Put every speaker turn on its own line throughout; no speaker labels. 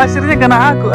pasirnya kena aku.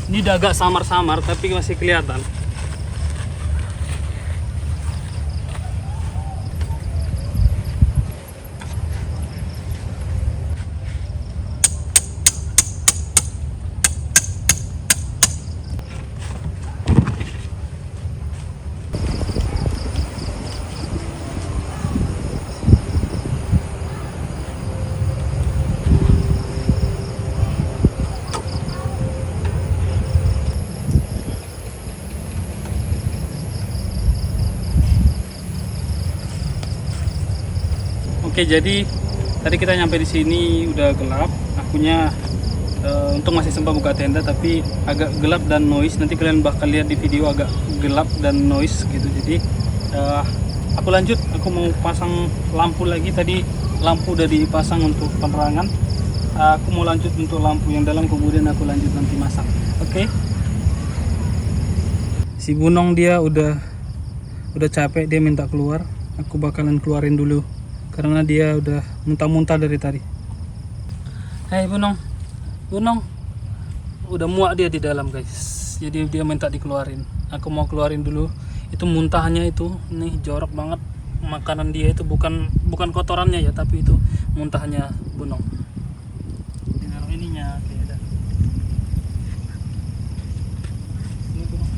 Ini udah agak samar-samar tapi masih kelihatan. Oke, jadi tadi kita nyampe di sini udah gelap. Akunya untung masih sempat buka tenda, tapi agak gelap dan noise. Nanti kalian bakal lihat di video agak gelap dan noise gitu. Jadi aku lanjut. Aku mau pasang lampu lagi. Tadi lampu udah dipasang untuk penerangan. Aku mau lanjut untuk lampu yang dalam, kemudian aku lanjut nanti masang. Oke. Si Bunong dia udah capek, dia minta keluar. Aku bakalan keluarin dulu karena dia udah muntah-muntah dari tadi. Hei Bunong, udah muak dia di dalam guys. Jadi dia minta dikeluarin. Aku mau keluarin dulu. Itu muntahnya itu, nih jorok banget. Makanan dia itu bukan kotorannya ya, tapi itu muntahnya Bunong. Ditaruh ininya, oke udah. Ini Bunong.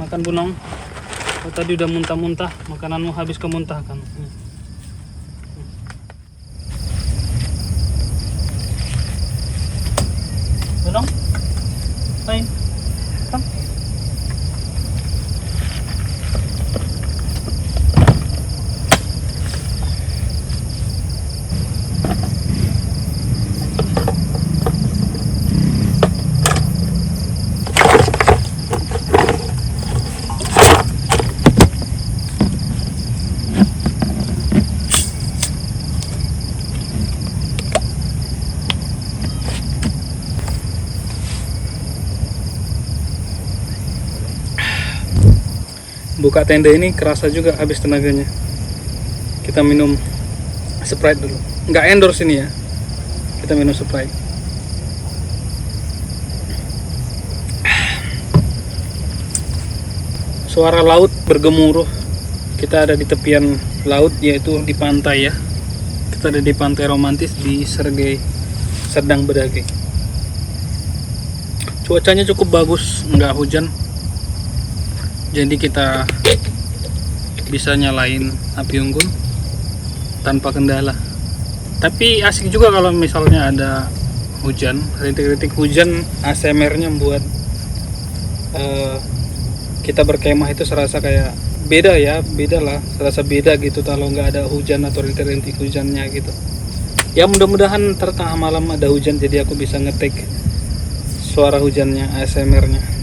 Makan Bunong. Oh, tadi udah muntah-muntah, makananmu habis kemuntahkan. Bunong, main. Come. Buka tenda ini kerasa juga habis tenaganya. Kita minum Sprite dulu. Nggak endorse ini ya. Kita minum Sprite. suara laut bergemuruh. Kita ada di tepian laut, yaitu di pantai ya. Kita ada di pantai romantis di Sergei Serdang Bedagai. Cuacanya cukup bagus, nggak hujan, jadi kita bisa nyalain api unggun tanpa kendala. Tapi asik juga kalau misalnya ada hujan, rintik-rintik hujan. ASMR-nya membuat kita berkemah itu serasa kayak beda ya, beda lah, serasa beda gitu kalau nggak ada hujan atau rintik-rintik hujannya gitu. Ya mudah-mudahan ntar tengah malam ada hujan, jadi aku bisa ngetik suara hujannya, ASMR-nya.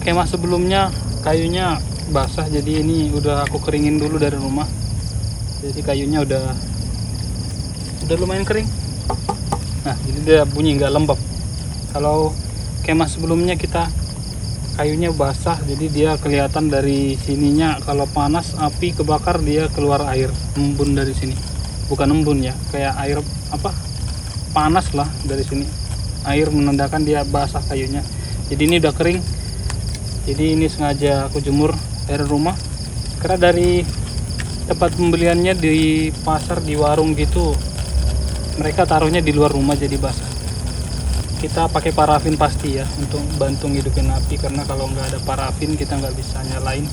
Kemah sebelumnya kayunya basah, jadi ini udah aku keringin dulu dari rumah. Jadi kayunya udah lumayan kering. Nah, jadi dia bunyi nggak lembab. Kalau kemah sebelumnya kita kayunya basah, jadi dia kelihatan dari sininya. Kalau panas api kebakar, dia keluar air, embun dari sini. Bukan embun ya, kayak air apa? Panas lah dari sini. Air menandakan dia basah kayunya. Jadi ini udah kering. Jadi ini sengaja aku jemur dari rumah, karena dari tempat pembeliannya di pasar, di warung gitu, mereka taruhnya di luar rumah jadi basah. Kita pakai parafin pasti ya untuk bantu ngidupin api, karena kalau nggak ada parafin kita nggak bisa nyalain.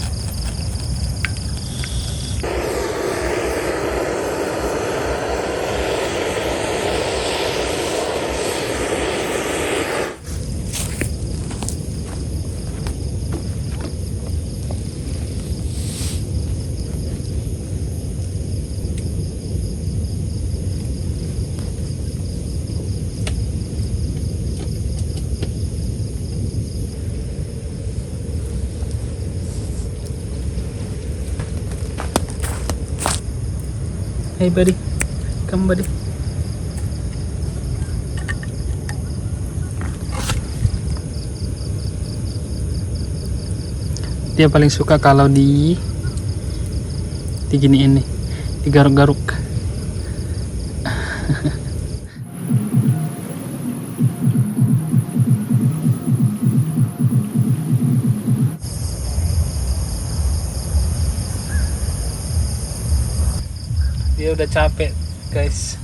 Hey buddy, come buddy. Dia paling suka kalau diginiin nih, digaruk-garuk. Dia udah capek guys.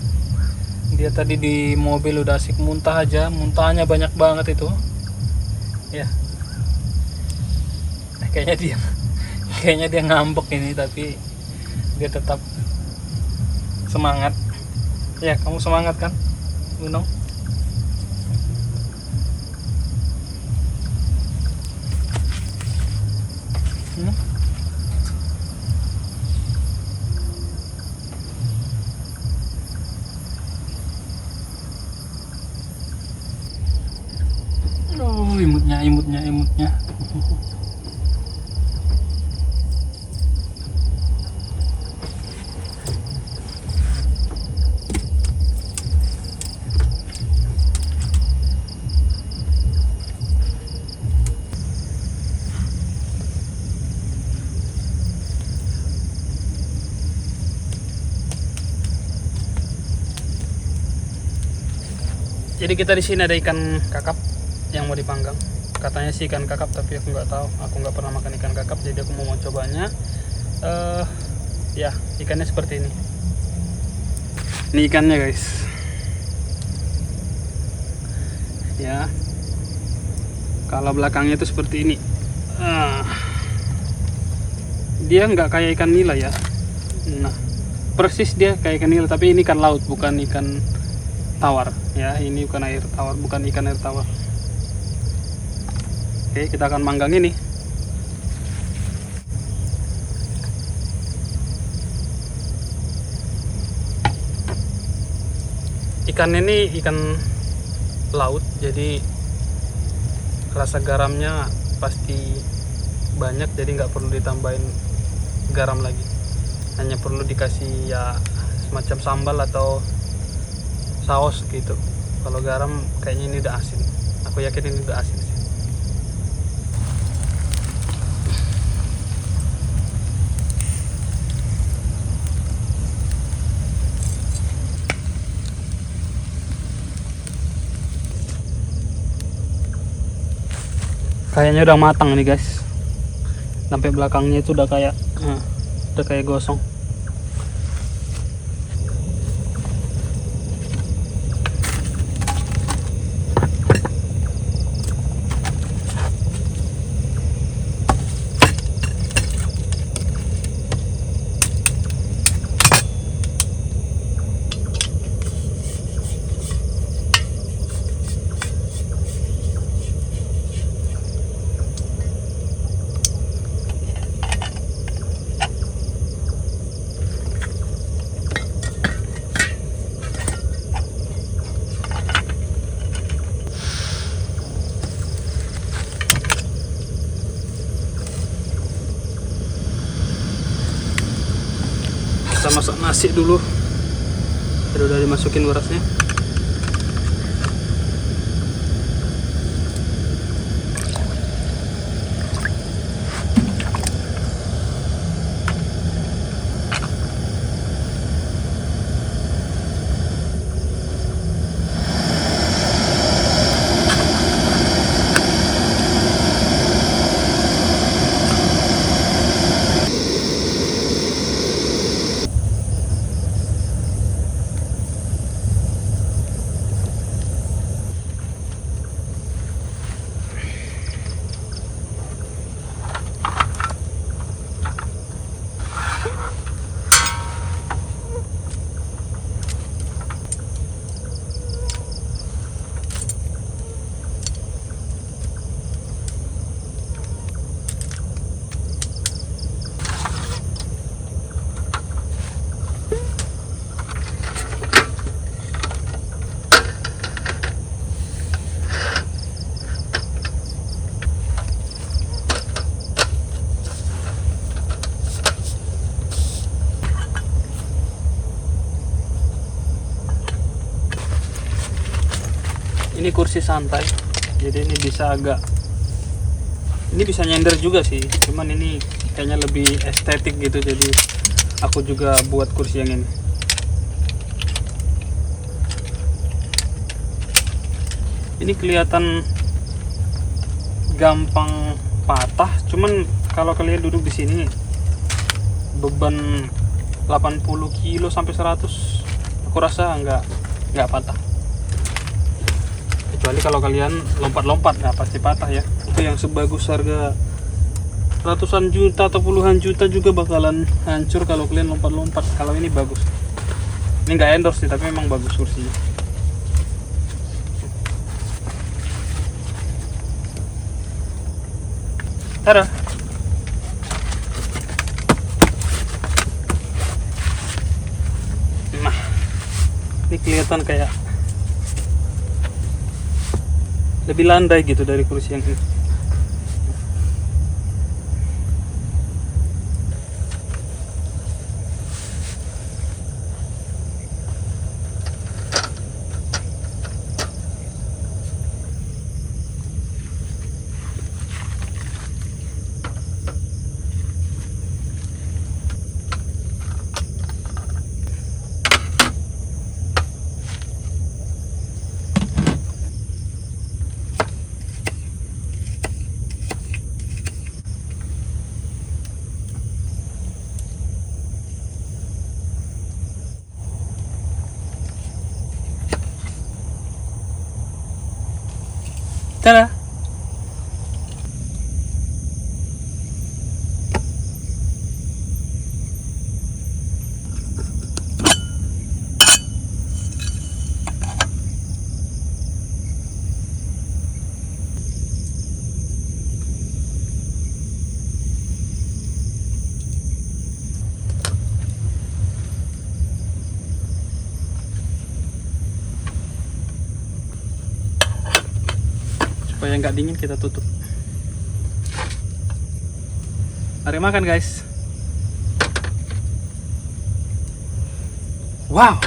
Dia tadi di mobil udah asik muntah aja, muntahnya banyak banget itu ya. Kayaknya dia ngambek ini, tapi dia tetap semangat ya. Kamu semangat kan Gunung? Imutnya. Jadi kita di sini ada ikan kakap yang mau dipanggang. Katanya sih ikan kakap, tapi aku nggak tahu. Aku nggak pernah makan ikan kakap, jadi aku mau cobanya. Ya, ikannya seperti ini. Ini ikannya guys. Ya, kalau belakangnya itu seperti ini. Dia nggak kayak ikan nila ya. Nah, persis dia kayak ikan nila, tapi ini ikan laut, bukan ikan tawar. Ya, ini bukan air tawar, bukan ikan air tawar. Oke, kita akan manggang ini. Ikan ini ikan laut, jadi rasa garamnya pasti banyak, jadi nggak perlu ditambahin garam lagi, hanya perlu dikasih ya semacam sambal atau saus gitu. Kalau garam kayaknya ini udah asin, aku yakin ini udah asin sih. Kayaknya udah matang nih guys, sampai belakangnya itu udah kayak gosong. Kita masak nasi dulu. Udah dimasukin berasnya. Ini kursi santai, jadi ini bisa nyender juga sih, cuman ini kayaknya lebih estetik gitu, jadi aku juga buat kursi yang ini. Ini kelihatan gampang patah, cuman kalau kalian duduk di sini beban 80 kilo sampai 100, aku rasa nggak patah. Kecuali kalau kalian lompat-lompat, nah pasti patah ya. Itu yang sebagus harga ratusan juta atau puluhan juta juga bakalan hancur kalau kalian lompat-lompat. Kalau ini bagus. Ini nggak endorse sih, tapi memang bagus kursinya. Tada. Nah, ini kelihatan kayak lebih landai gitu dari kursi yang ini. Tada. Supaya nggak dingin kita tutup. Mari makan guys. Wow.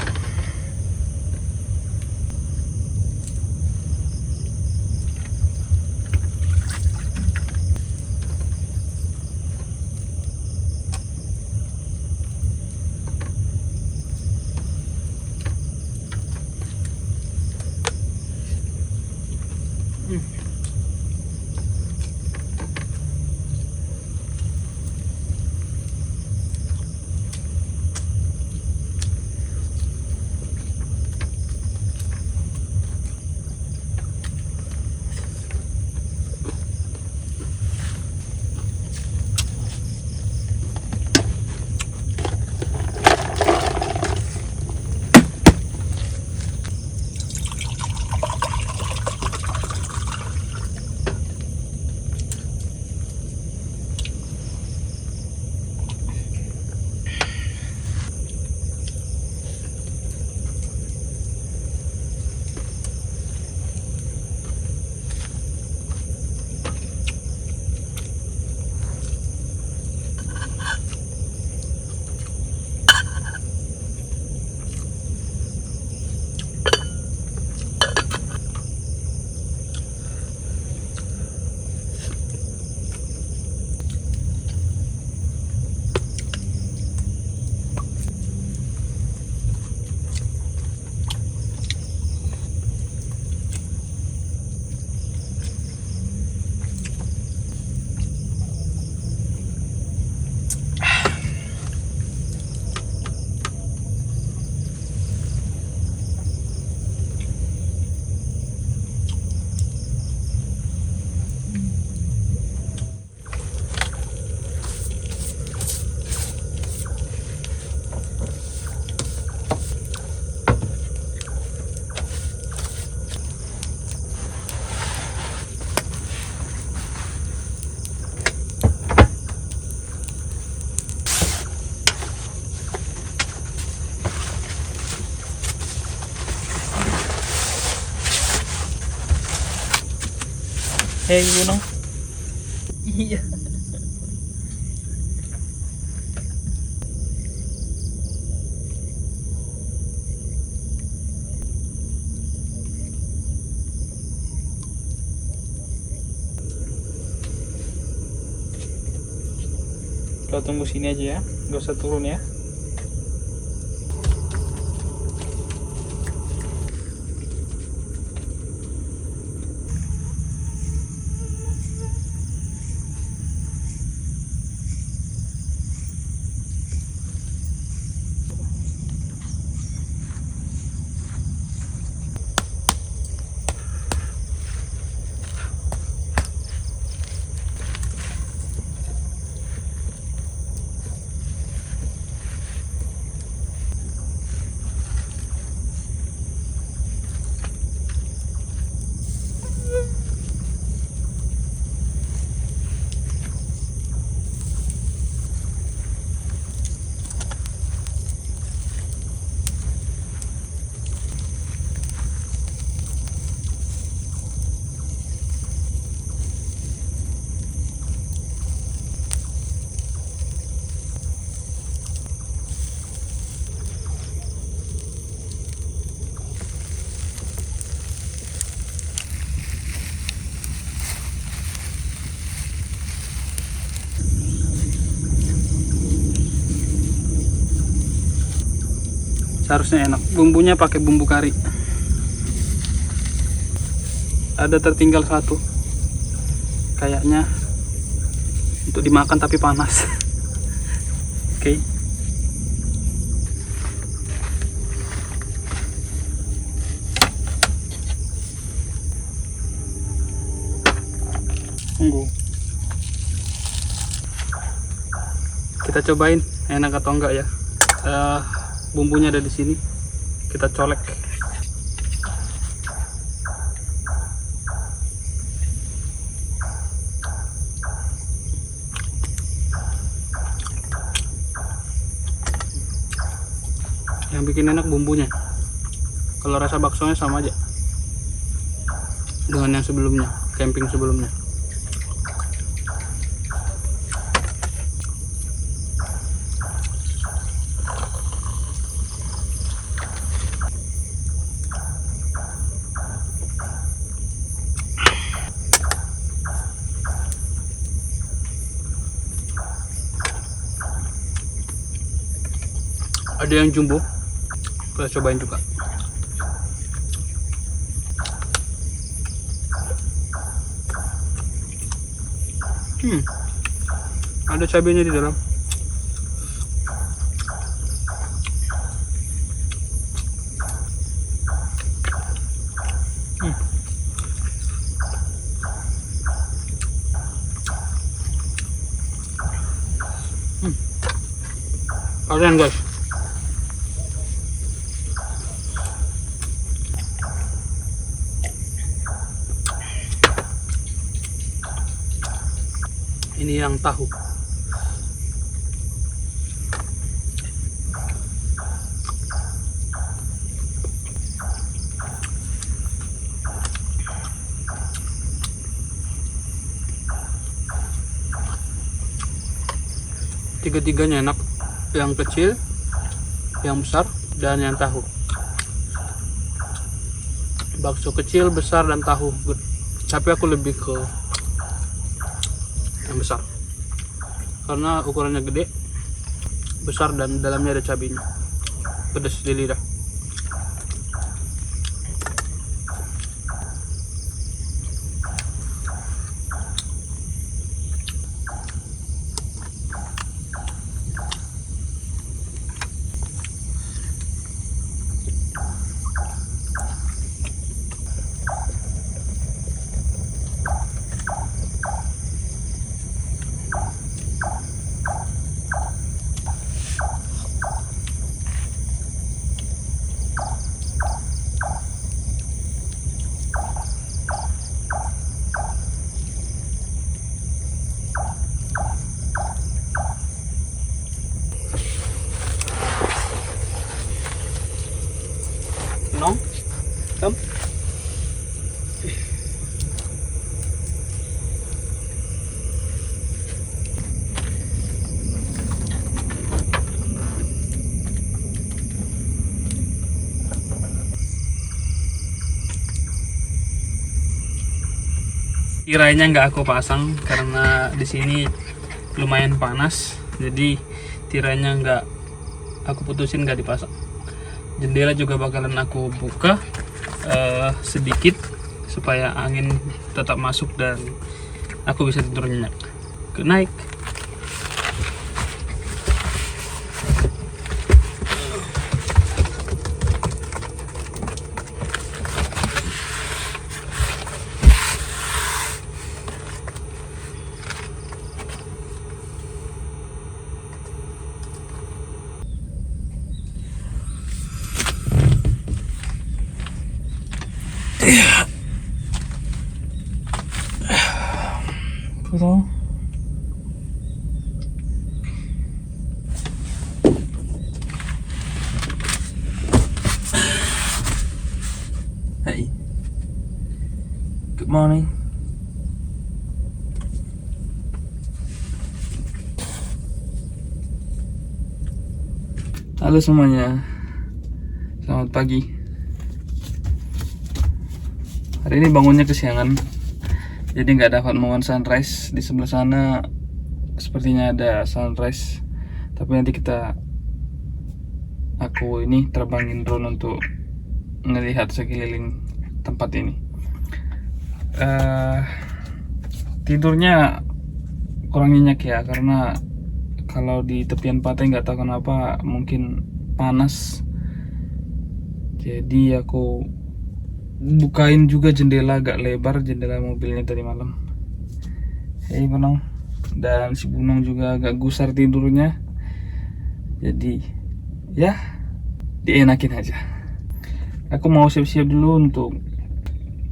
Hey Gunung.
Iya.
Kita tunggu sini aja ya, nggak usah turun ya. Seharusnya enak. Bumbunya pakai bumbu kari. Ada tertinggal satu. Kayaknya untuk dimakan tapi panas. Oke. Tunggu. Kita cobain enak atau enggak ya. Bumbunya ada di sini. Kita colek. Yang bikin enak bumbunya. Kalau rasa baksonya sama aja dengan yang sebelumnya, camping sebelumnya. Ada yang jumbo, kita cobain juga. Ada cabenya di dalam. Kalian guys. Ini yang tahu. Tiga-tiganya enak. Yang kecil, yang besar, dan yang tahu. Bakso kecil, besar, dan tahu. Tapi aku lebih ke yang besar karena ukurannya gede, besar, dan dalamnya ada cabenya, pedas di lidah. Nong, come. Tirainya nggak aku pasang karena di sini lumayan panas, jadi tirainya nggak aku putusin, nggak dipasang. Jendela juga bakalan aku buka sedikit supaya angin tetap masuk dan aku bisa tidur nyenyak. Good night. Betul.
Hey. Good morning. Halo semuanya. Selamat pagi. Hari ini bangunnya kesiangan, jadi nggak dapat momen sunrise. Di sebelah sana sepertinya ada sunrise, tapi nanti aku ini terbangin drone untuk melihat sekeliling tempat ini. Tidurnya kurang nyenyak ya, karena kalau di tepian pantai nggak tahu kenapa mungkin panas, jadi aku bukain juga jendela agak lebar, jendela mobilnya tadi malam. Hei Bunong. Dan si Bunong juga agak gusar tidurnya. Jadi ya dienakin aja. Aku mau siap-siap dulu untuk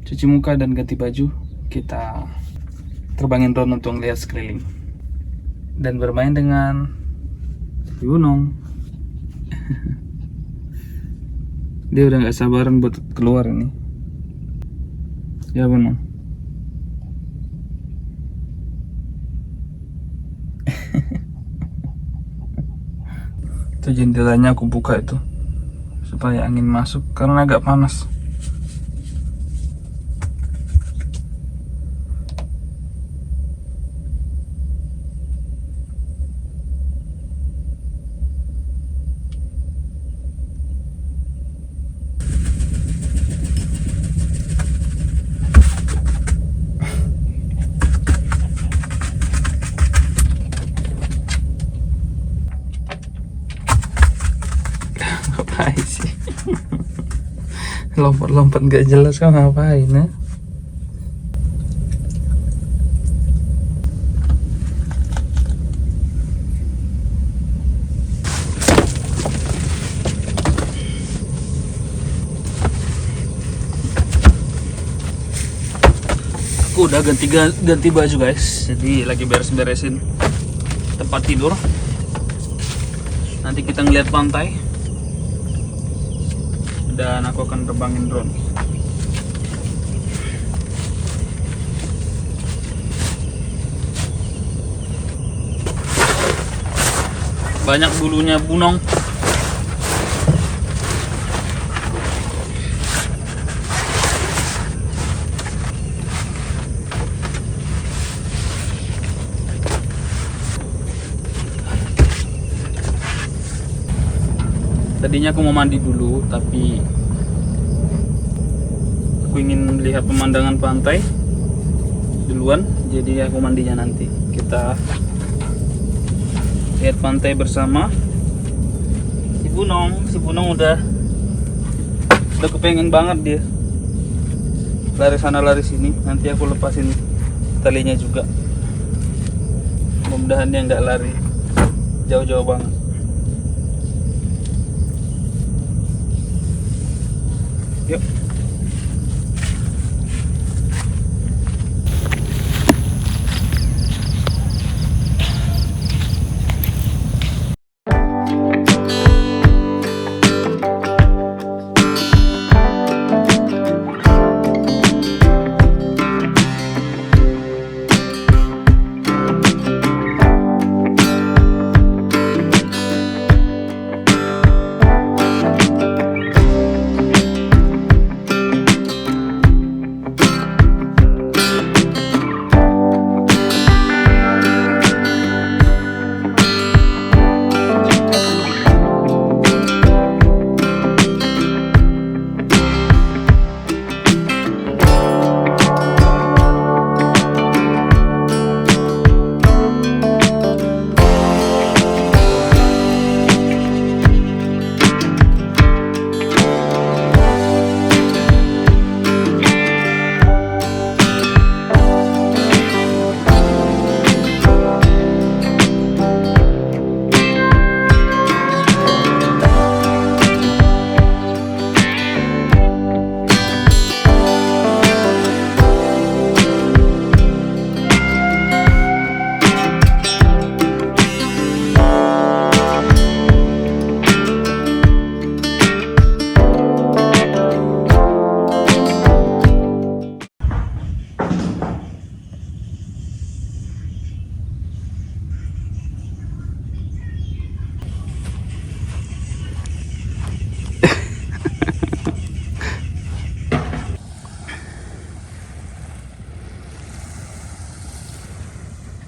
cuci muka dan ganti baju. Kita terbangin drone untuk lihat sekeliling dan bermain dengan si Bunong. Dia udah gak sabaran buat keluar ini. Ya Bunong. Itu jendelanya aku buka itu supaya angin masuk karena agak panas. Ngapain sih? Lompat-lompat gak jelas kan ngapain ya? Aku udah ganti baju guys, jadi lagi beres-beresin tempat tidur. Nanti kita ngeliat pantai dan aku akan terbangin drone. Banyak bulunya Bunong. Tadinya aku mau mandi dulu, tapi aku ingin lihat pemandangan pantai duluan, jadi aku mandinya nanti. Kita lihat pantai bersama. Si Bunong udah kepengen banget dia. Lari sana lari sini, nanti aku lepasin talinya juga. Mudah-mudahan dia nggak lari jauh-jauh banget. Yuk.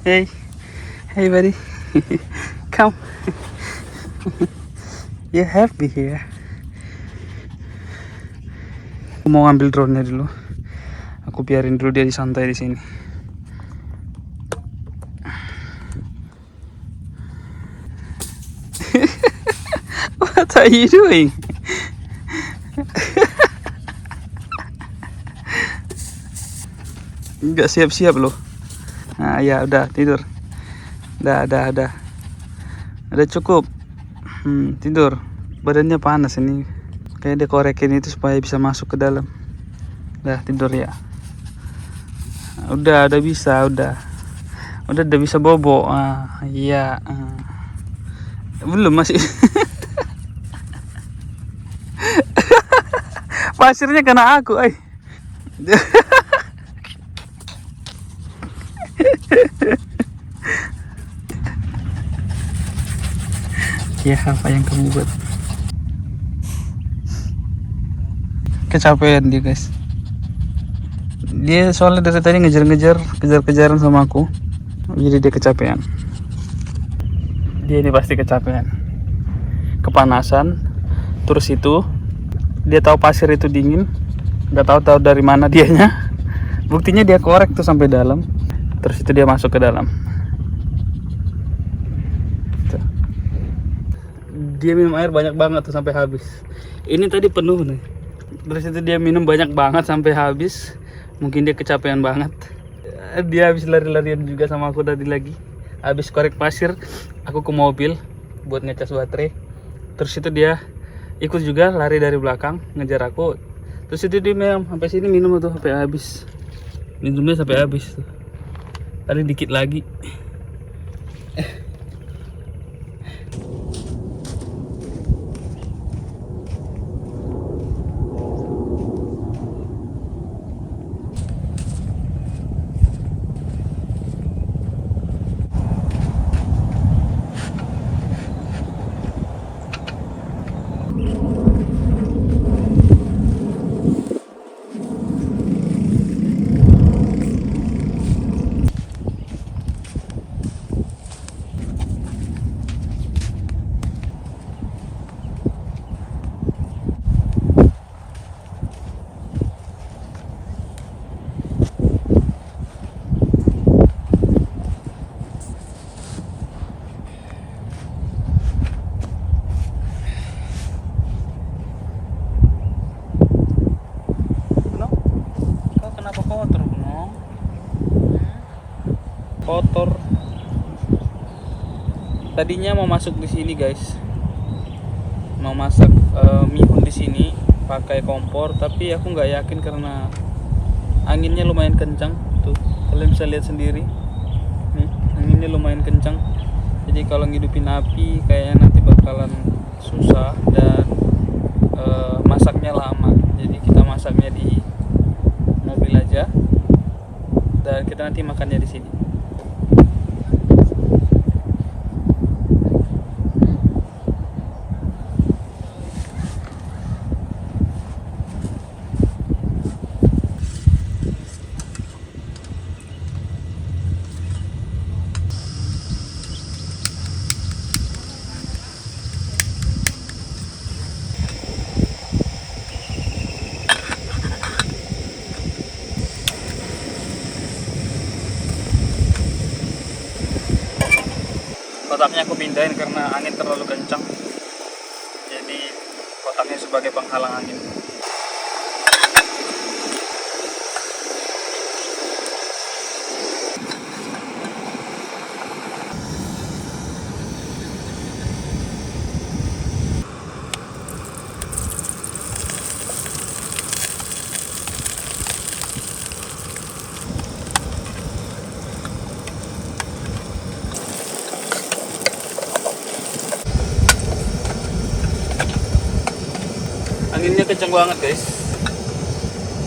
Hey, hey buddy, come. You happy here? Aku mau ambil drone-nya dulu. Aku biarin dulu dia santai di sini. What are you doing? Nggak siap-siap loh. Nah, ya udah tidur. Udah cukup. Tidur. Badannya panas ini. Kayak dia korekin itu supaya bisa masuk ke dalam. Udah tidur ya. Udah bisa, udah bisa bobo. Iya. Belum masih. Pasirnya kena aku, Ya, apa yang kamu buat? Kecapean dia, guys. Dia soalnya dari tadi kejar-kejaran sama aku. Jadi dia kecapean. Dia ini pasti kecapean. Kepanasan. Terus itu dia tahu pasir itu dingin. Nggak tahu dari mana dianya. Buktinya dia korek tuh sampai dalam. Terus itu dia masuk ke dalam. Tuh. Dia minum air banyak banget tuh sampai habis. Ini tadi penuh nih. Terus itu dia minum banyak banget sampai habis. Mungkin dia kecapean banget. Dia habis lari-larian juga sama aku tadi lagi. Habis korek pasir, aku ke mobil buat ngecas baterai. Terus itu dia ikut juga lari dari belakang ngejar aku. Terus itu dia sampai sini minum tuh sampai habis. Minumnya sampai habis tuh. Tadi dikit lagi. Kotor. Tadinya mau masuk di sini, guys. Mau masak mihun di sini pakai kompor, tapi aku nggak yakin karena anginnya lumayan kencang. Tuh, kalian bisa lihat sendiri. Nih, anginnya lumayan kencang. Jadi kalau ngidupin api kayaknya nanti bakalan susah dan masaknya lama. Jadi kita masaknya di mobil aja. Dan kita nanti makannya di sini. Kotaknya aku pindahin karena angin terlalu kencang. Jadi kotaknya sebagai penghalang angin. Anginnya kencang banget, guys.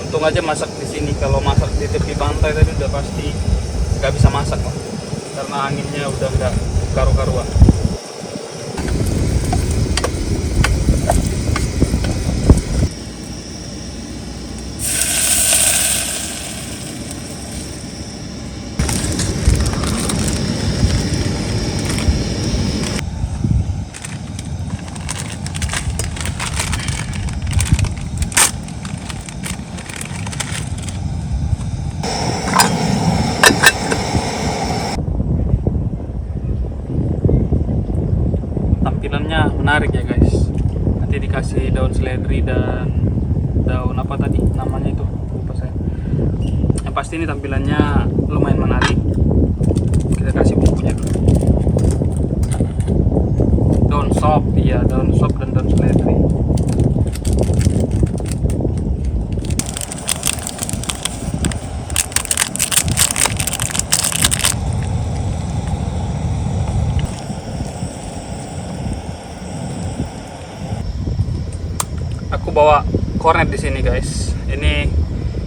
Untung aja masak di sini. Kalau masak di tepi pantai tadi udah pasti nggak bisa masak lah, karena anginnya udah nggak karu-karuan. Tampilannya menarik ya, guys. Nanti dikasih daun seledri dan daun apa tadi namanya itu, lupa saya. Yang pasti ini tampilannya lumayan menarik.
sop, iya daun sop dan daun seledri. Aku bawa kornet di sini guys. Ini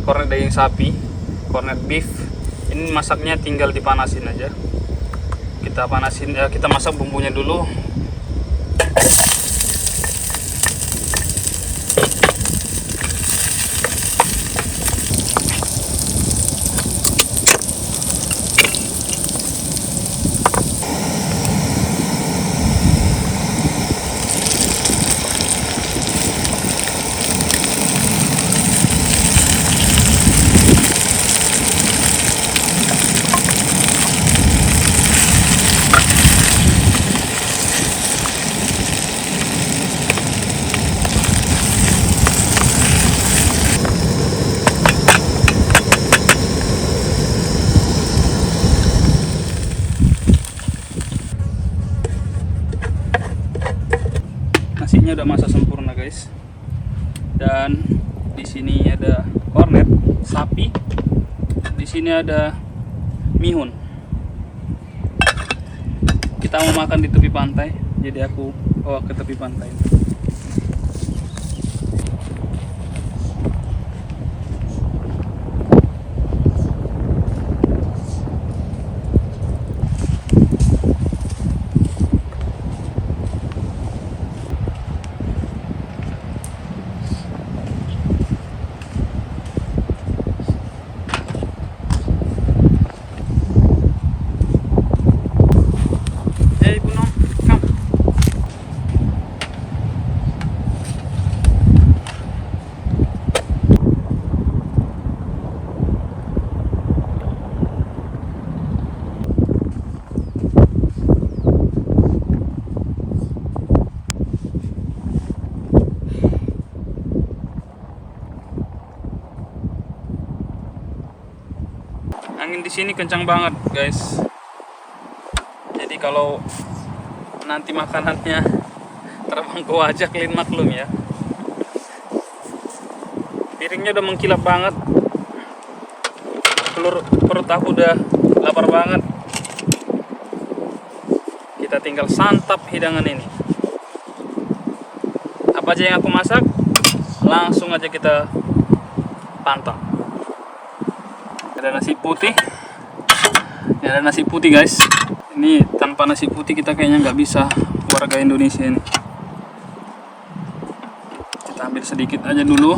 kornet daging sapi, kornet beef. Ini masaknya tinggal dipanasin aja. Kita panasin, kita masak bumbunya dulu. Nasinya udah masak sempurna guys. Dan di sini ada kornet sapi. Di sini ada mihun. Kita mau makan di tepi pantai, jadi aku bawa ke tepi pantai. Angin di sini kencang banget, guys. Jadi kalau nanti makanannya terbang ke wajah, kalian maklum ya. Piringnya udah mengkilap banget. Perut aku udah lapar banget. Kita tinggal santap hidangan ini. Apa aja yang aku masak, langsung aja kita pantang. Ada nasi putih. Ini ada nasi putih guys. Ini tanpa nasi putih kita kayaknya nggak bisa, warga Indonesia ini. Kita ambil sedikit aja dulu.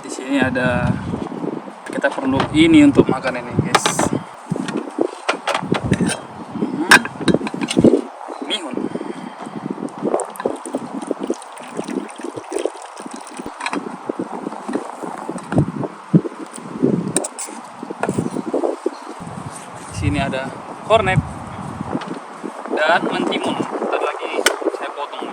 Di sini ada, kita perlu ini untuk makan ini guys. Mihun. Sini ada kornet dan mentimun. Tadi lagi saya potong.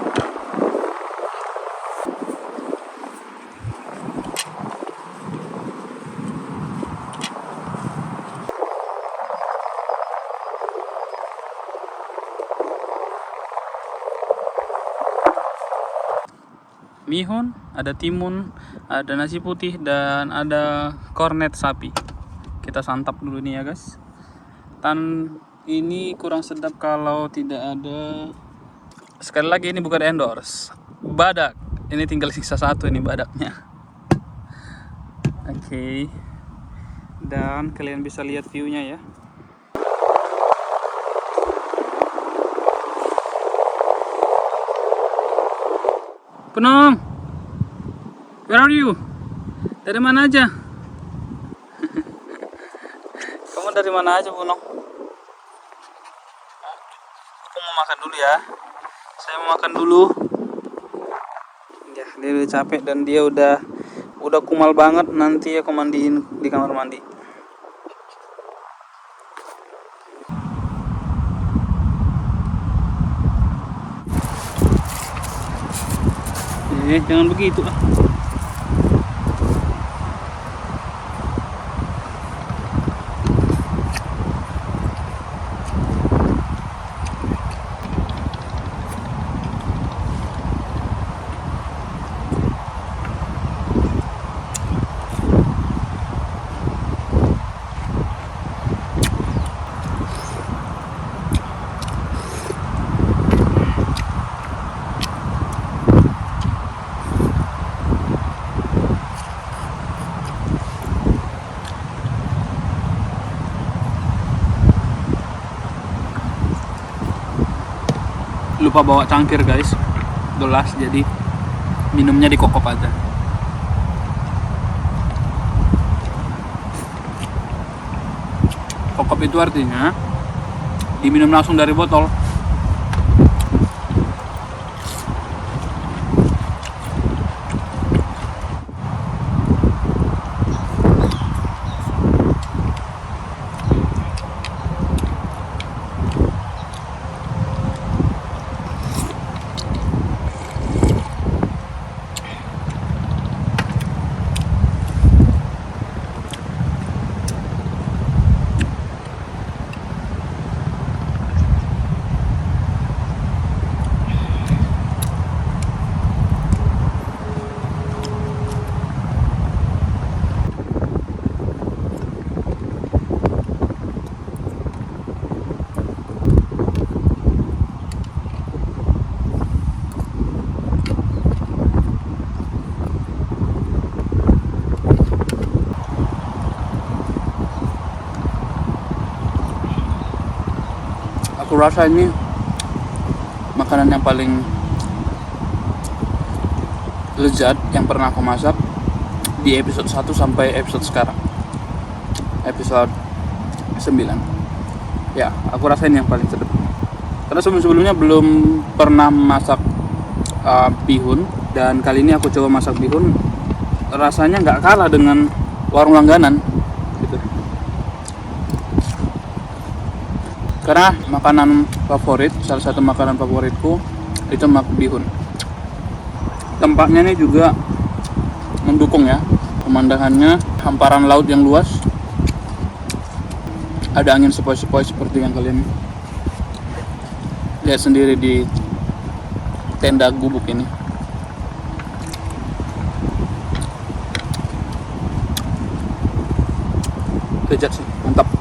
Mihun, ada timun, ada nasi putih, dan ada kornet sapi. Kita santap dulu nih ya guys. Ini kurang sedap kalau tidak ada, sekali lagi ini bukan endorse, badak. Ini tinggal sisa satu ini badaknya. Oke. Dan kalian bisa lihat view-nya ya. Punong, where are you? Dari mana aja? Kamu dari mana aja, Punong? Aku mau makan dulu ya. Saya mau makan dulu. Ya, dia udah capek dan dia udah kumal banget. Nanti aku mandiin di kamar mandi. Jangan begitu ah. lupa bawa cangkir guys, gelas, jadi minumnya di kokop aja. Kokop itu artinya diminum langsung dari botol. Aku rasa ini makanan yang paling lezat yang pernah aku masak di episode 1 sampai episode sekarang, episode 9. Ya, aku rasain yang paling sedap. Karena sebelumnya belum pernah masak bihun, dan kali ini aku coba masak bihun. Rasanya nggak kalah dengan warung langganan gitu. Karena makanan favorit, salah satu makanan favoritku itu bihun. Tempatnya ini juga mendukung ya, pemandangannya, hamparan laut yang luas, ada angin sepoi-sepoi seperti yang kalian lihat sendiri di tenda gubuk ini. Lezat sih, mantap.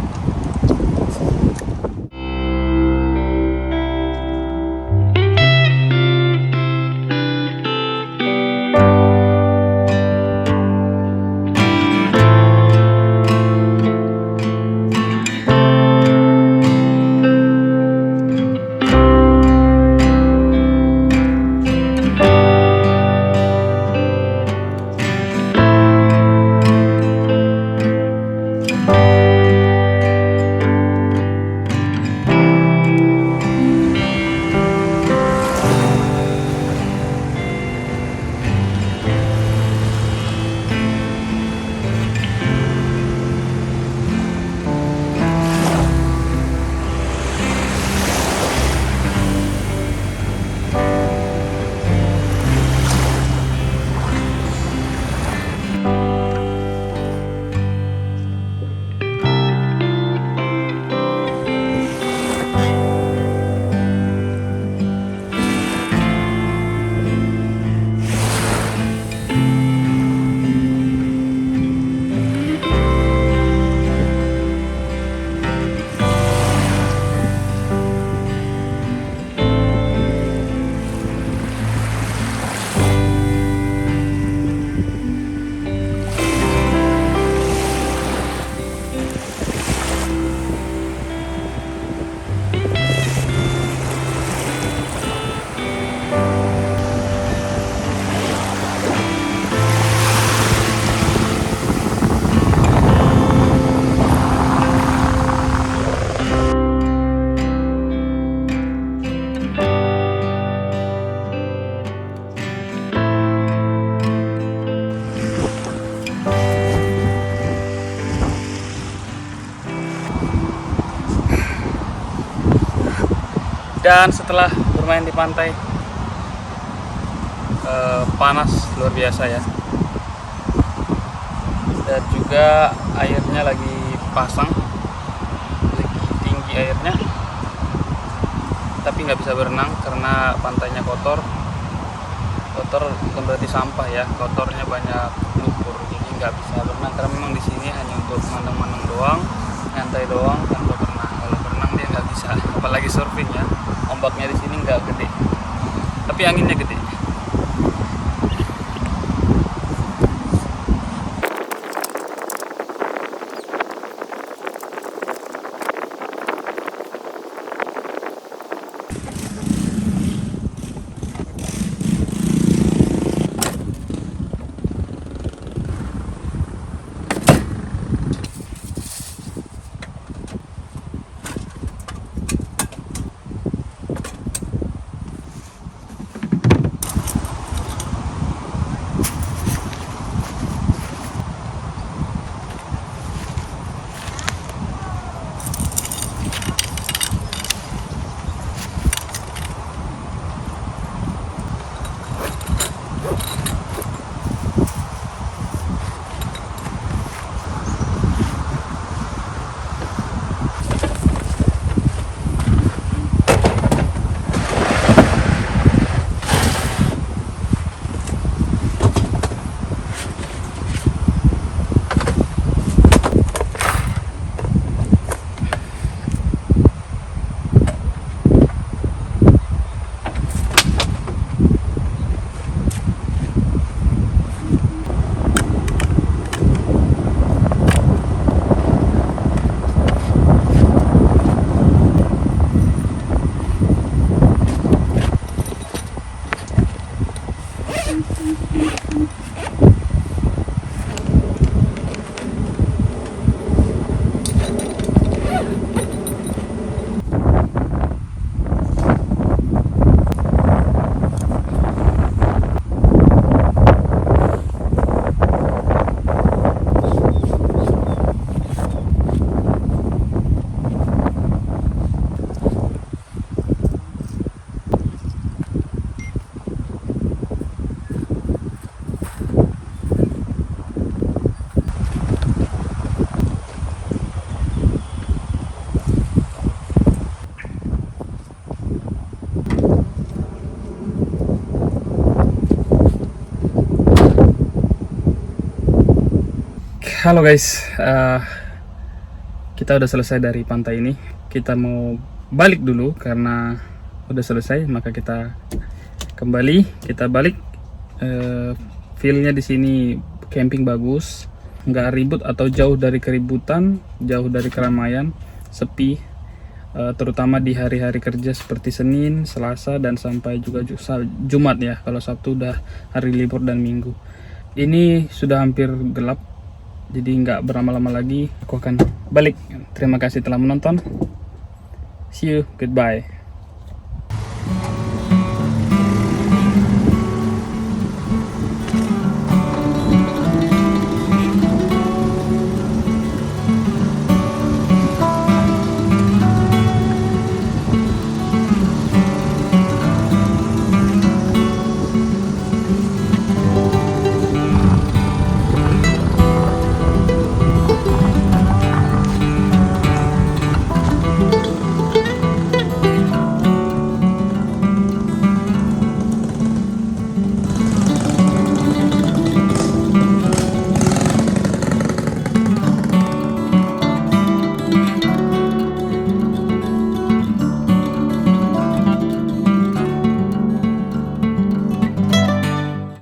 Dan setelah bermain di pantai, panas luar biasa ya, dan juga airnya lagi pasang, lagi tinggi airnya, tapi nggak bisa berenang karena pantainya kotor bukan berarti sampah ya, kotornya banyak lumpur, jadi nggak bisa berenang karena memang di sini hanya untuk mandang-mandang doang, nyantai doang tanpa berenang. Kalau berenang dia nggak bisa, apalagi surfing ya. Ombaknya di sini nggak gede, tapi anginnya gede. halo guys, kita udah selesai dari pantai ini. Kita mau balik dulu karena udah selesai, maka kita kembali. Kita balik. Feelnya di sini camping bagus, nggak ribut atau jauh dari keributan, jauh dari keramaian, sepi. Terutama di hari-hari kerja seperti Senin, Selasa, dan sampai juga Jumat ya. Kalau Sabtu udah hari libur dan Minggu. Ini sudah hampir gelap, jadi nggak berlama-lama lagi. Aku akan balik. Terima kasih telah menonton. See you, goodbye.